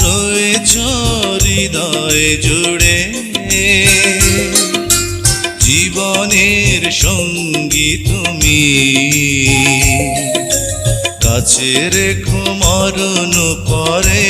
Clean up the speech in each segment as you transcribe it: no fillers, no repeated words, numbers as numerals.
রয়েছ হৃদয় জুড়ে, জীবনের সঙ্গী তুমি, কাছে রেখো মরণ পরে।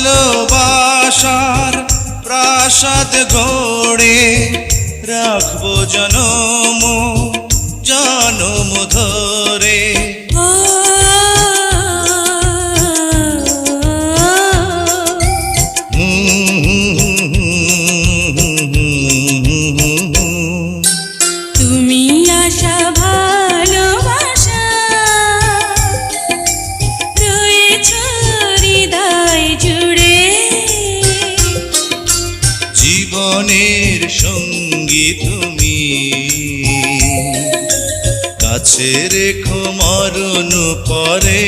ভালোবাসার প্রাসাদ গড়ে রাখবো জনম জনম ধরে। তুমি আশা ভালোবাসা রয়েছ হৃদয় জুড়ে, জীবনের সঙ্গী তুমি, কাছে রেখো মরণ পরে।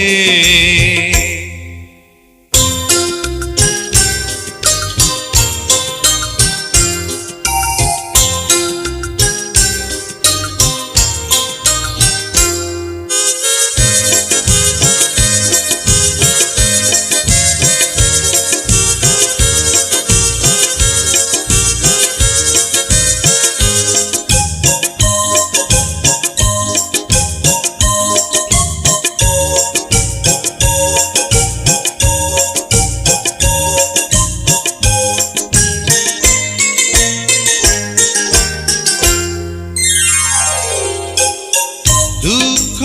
দুঃখ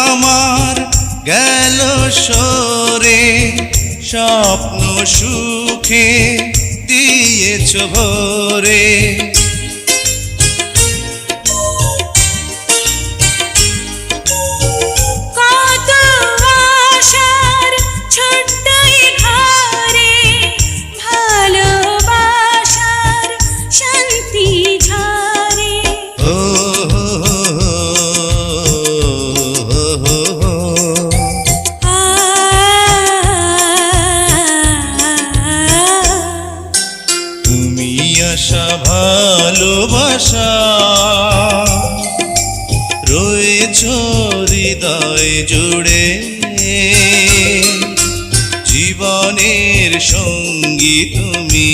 আমার গেল সরে, স্বপ্ন সুখে দিয়েছ ভরে। কত আশার ছোট্ট ঘরে ভালোবাসার শান্তি ঝরে। তুমি আশা ভালোবাসা রয়েছ হৃদয় জুড়ে, জীবনের সঙ্গী তুমি,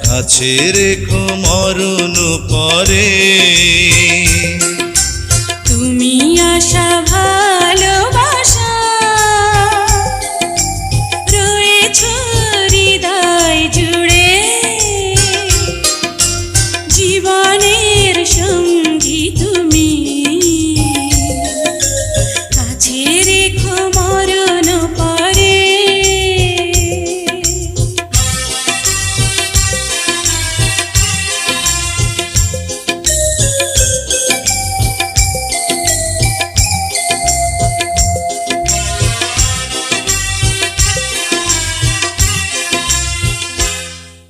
কাছে রেখো মরণ পরে।